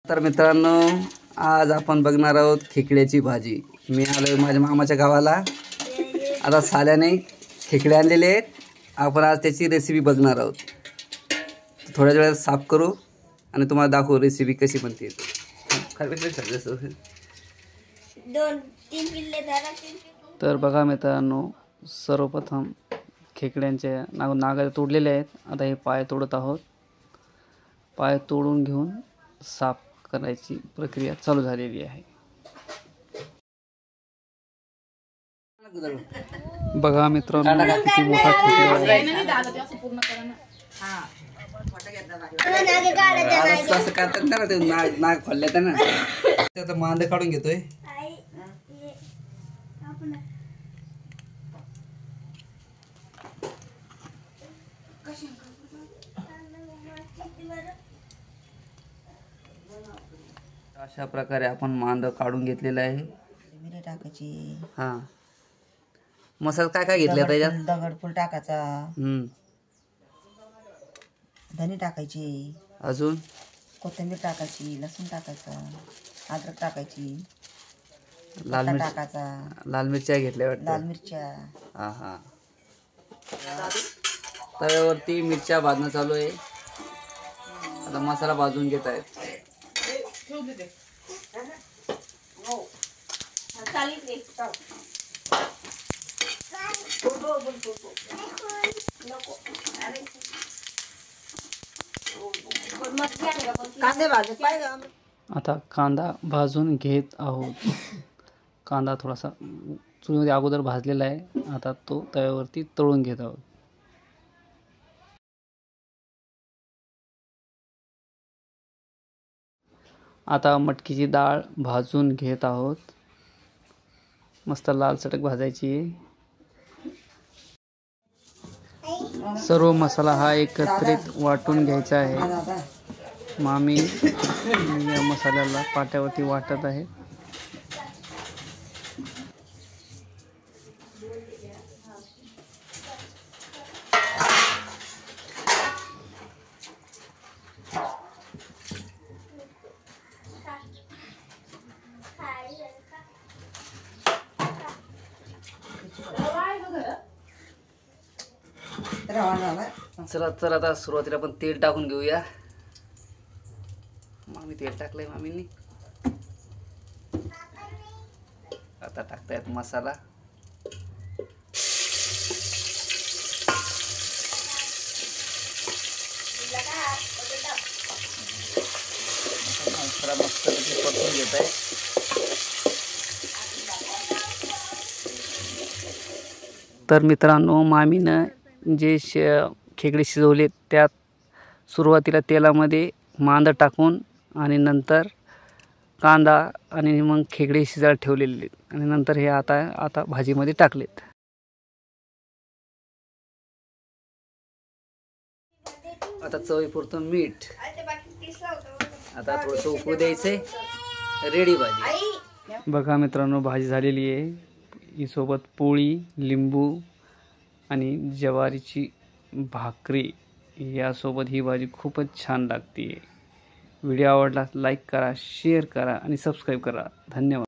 तर मित्रांनो, आज आपण बघणार आहोत खेकड्याची भाजी। मी आलोय माझ्या मामाच्या गावाला। आता साल्याने खेकडे आणलेले आहेत। आपण आज त्याची रेसिपी बघणार आहोत। थोड्या वेळात साफ करू आणि तुम्हाला दाखवू रेसिपी कशी बनते। तर बघा मित्रांनो, सर्वप्रथम खेकड्यांचे नागा तोडलेले आहेत। आता हे पाय तोडत आहोत। पाय तोडून घेऊन साफ करायची प्रक्रिया चालू झालेली आहे। बघा मित्रांनो, किती मोठा खेकडा आहे। असं करतात ना, ते नाग खोलले ना, आता मांद काढून घेतोय। अशा प्रकारे आपण मांद काढून घेतलेला आहे। मिरे टाकायची। हां, मसाला काय काय घेतला त्याच्यात? दगडफूल टाकायचा। धने टाकायची। अजून कोथिंबीर टाकायची, लसूण टाकायचा, अद्रक टाकायची, लाल मिरची टाकायचा, लाल मिरच्या घेतल्या वाटतं। लाल मिरच्या। हां हां, तव्यावरती मिरच्या भाजणं चालू आहे। आता मसाला भाजून घेत आहेत। आता कांदा भाजून घेत आहोत। कांदा थोडासा चुलीमध्ये अगोदर भाजलेला आहे। आता तो तव्यावरती तळून घेत आहोत। आता मटकीची डाळ भाजून घेत आहोत। मस्त लाल चटक भाजायची। सर्व मसाला हा एकत्रित वाटून घ्यायचा आहे। मामी या मसाल्याला पाट्यावरती वाटत आहे। चला तर आता सुरुवातीला आपण तेल टाकून घेऊया। मामी तेल टाकलंय मामींनी। आता टाकतायत मसाला। मसाला मस्त परतून घेत आहे। तर मित्रांनो, मामीनं जे खेकडे शिजवले त्यात सुरुवातीला तेलामध्ये मांद टाकून आणि नंतर कांदा आणि मग खेकडे शिजायला ठेवलेले आणि नंतर हे आता भाजीमध्ये टाकलेत। आता चवीपुरतं मीठ। आता थोडंसं उकळू द्यायचंय। रेडी भाजी। बघा मित्रांनो, भाजी झालेली आहे। ही सोबत पोळी, लिंबू आणि ज्वारीची भाकरी यासोबत ही भाजी खूपच छान लागते। व्हिडिओ आवडला लाईक करा, शेअर करा आणि सबस्क्राईब करा। धन्यवाद।